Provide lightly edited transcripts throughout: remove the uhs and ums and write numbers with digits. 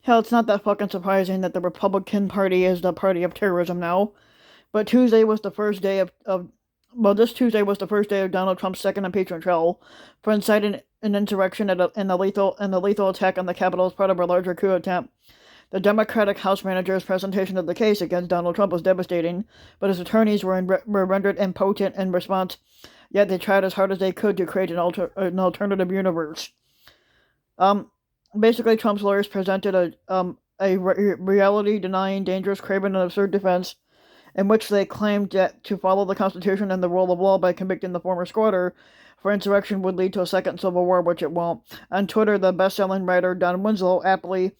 Hell, it's not that fucking surprising that the Republican Party is the party of terrorism now. But Tuesday was the first day this Tuesday was the first day of Donald Trump's second impeachment trial for inciting an insurrection and a lethal attack on the Capitol as part of a larger coup attempt. The Democratic House manager's presentation of the case against Donald Trump was devastating, but his attorneys were rendered impotent in response. Yet they tried as hard as they could to create an alternative universe. Um, Basically, Trump's lawyers presented a reality-denying, dangerous, craven, and absurd defense in which they claimed that to follow the Constitution and the rule of law by convicting the former squatter for insurrection would lead to a second civil war, which it won't. On Twitter, the best-selling writer Don Winslow aptly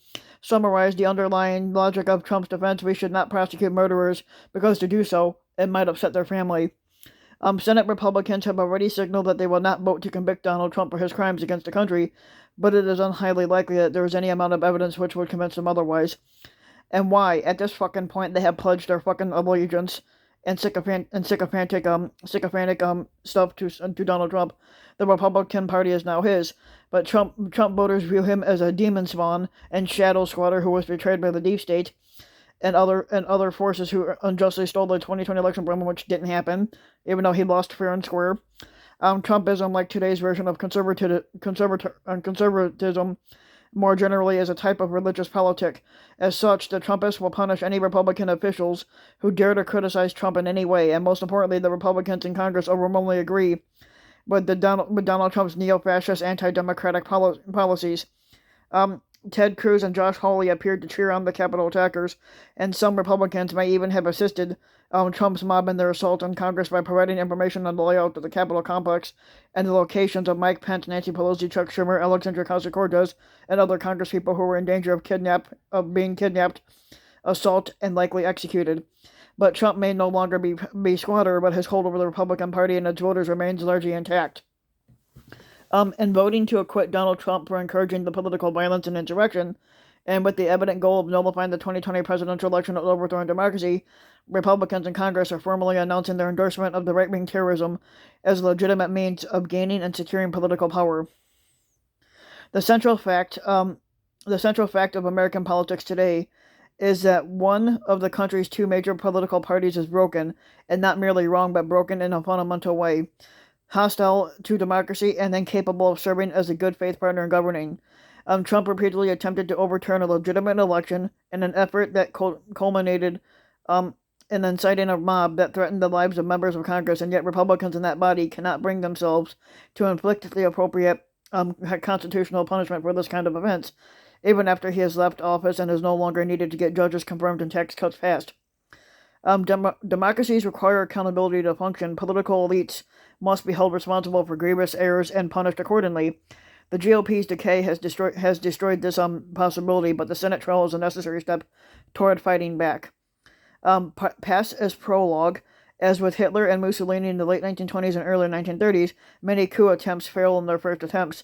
summarized the underlying logic of Trump's defense: we should not prosecute murderers because to do so, it might upset their family. Senate Republicans have already signaled that they will not vote to convict Donald Trump for his crimes against the country, but it is unhighly likely that there is any amount of evidence which would convince them otherwise. And why, at this fucking point, they have pledged their fucking allegiance and sycophantic stuff to Donald Trump. The Republican Party is now his, but Trump voters view him as a demon spawn and shadow squatter who was betrayed by the deep state and other forces who unjustly stole the 2020 election from him, which didn't happen, even though he lost fair and square. Trumpism, like today's version of conservatism, more generally is a type of religious politic. As such, the Trumpists will punish any Republican officials who dare to criticize Trump in any way, and most importantly, the Republicans in Congress overwhelmingly agree with Donald Trump's neo-fascist, anti-democratic policies. Ted Cruz and Josh Hawley appeared to cheer on the Capitol attackers, and some Republicans may even have assisted Trump's mob in their assault on Congress by providing information on the layout of the Capitol complex and the locations of Mike Pence, Nancy Pelosi, Chuck Schumer, Alexandria Ocasio-Cortez, and other congresspeople who were in danger of being kidnapped, assaulted, and likely executed. But Trump may no longer be squatter, but his hold over the Republican Party and its voters remains largely intact. In voting to acquit Donald Trump for encouraging the political violence and insurrection, and with the evident goal of nullifying the 2020 presidential election and overthrowing democracy, Republicans in Congress are formally announcing their endorsement of the right-wing terrorism as a legitimate means of gaining and securing political power. The central fact, of American politics today is that one of the country's two major political parties is broken, and not merely wrong, but broken in a fundamental way, hostile to democracy, and incapable of serving as a good faith partner in governing. Trump repeatedly attempted to overturn a legitimate election in an effort that culminated in inciting a mob that threatened the lives of members of Congress, and yet Republicans in that body cannot bring themselves to inflict the appropriate constitutional punishment for this kind of offense, even after he has left office and is no longer needed to get judges confirmed and tax cuts passed. Democracies require accountability to function. Political elites must be held responsible for grievous errors and punished accordingly. The GOP's decay has destroyed this possibility, but the Senate trial is a necessary step toward fighting back. Pass as prologue. As with Hitler and Mussolini in the late 1920s and early 1930s, many coup attempts fail in their first attempts.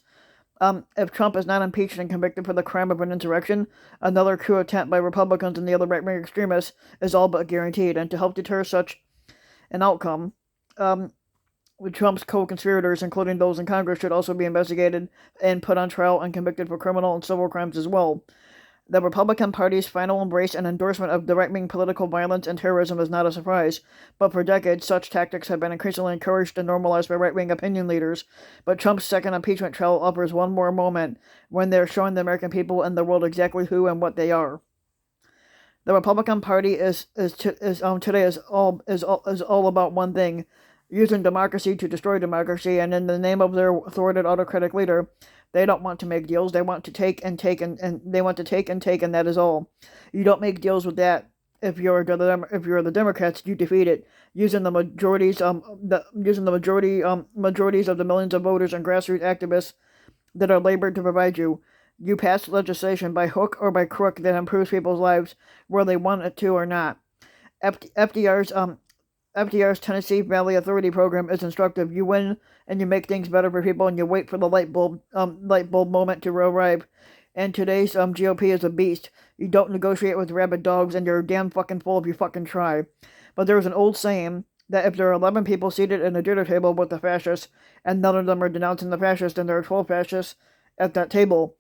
If Trump is not impeached and convicted for the crime of an insurrection, another coup attempt by Republicans and the other right-wing extremists is all but guaranteed. And to help deter such an outcome, Trump's co-conspirators, including those in Congress, should also be investigated and put on trial and convicted for criminal and civil crimes as well. The Republican Party's final embrace and endorsement of the right-wing political violence and terrorism is not a surprise, but for decades such tactics have been increasingly encouraged and normalized by right-wing opinion leaders. But Trump's second impeachment trial offers one more moment when they're showing the American people and the world exactly who and what they are. The Republican Party today is all about one thing: using democracy to destroy democracy, and in the name of their thwarted autocratic leader, they don't want to make deals. They want to take and take, and they want to take and take, and that is all. You don't make deals with that. If you're the Democrats, you defeat it using the majorities majorities of the millions of voters and grassroots activists that are labored to provide you. You pass legislation by hook or by crook that improves people's lives, whether they want it to or not. FDR's Tennessee Valley Authority program is instructive. You win and you make things better for people, and you wait for the light bulb moment to arrive. And today's GOP is a beast. You don't negotiate with rabid dogs, and you're damn fucking full if you fucking try. But there's an old saying that if there are 11 people seated at a dinner table with the fascists, and none of them are denouncing the fascists, then there are 12 fascists at that table.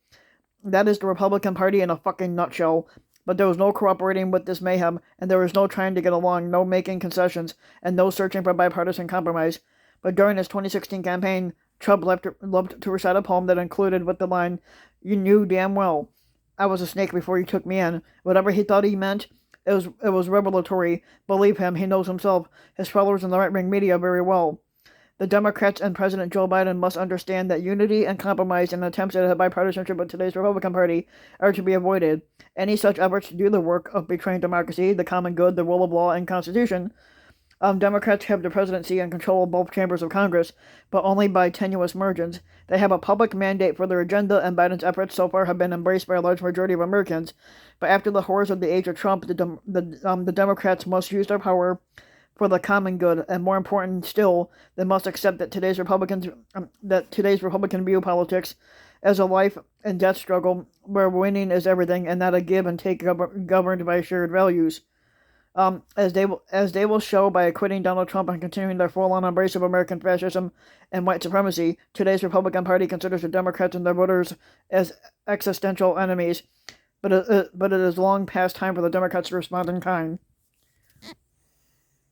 That is the Republican Party in a fucking nutshell. But there was no cooperating with this mayhem, and there was no trying to get along, no making concessions, and no searching for bipartisan compromise. But during his 2016 campaign, Trump loved to recite a poem that included with the line, "You knew damn well I was a snake before you took me in." Whatever he thought he meant, it was revelatory. Believe him, he knows himself, his followers in the right-wing media very well. The Democrats and President Joe Biden must understand that unity and compromise and attempts at a bipartisanship with today's Republican Party are to be avoided. Any such efforts to do the work of betraying democracy, the common good, the rule of law, and Constitution. Democrats have the presidency and control of both chambers of Congress, but only by tenuous margins. They have a public mandate for their agenda, and Biden's efforts so far have been embraced by a large majority of Americans. But after the horrors of the age of Trump, the Democrats must use their power for the common good, and more important still, they must accept that today's Republican view politics as a life and death struggle where winning is everything and not a give and take governed by shared values. As they will show by acquitting Donald Trump and continuing their full-on embrace of American fascism and white supremacy, today's Republican Party considers the Democrats and their voters as existential enemies. But it is long past time for the Democrats to respond in kind.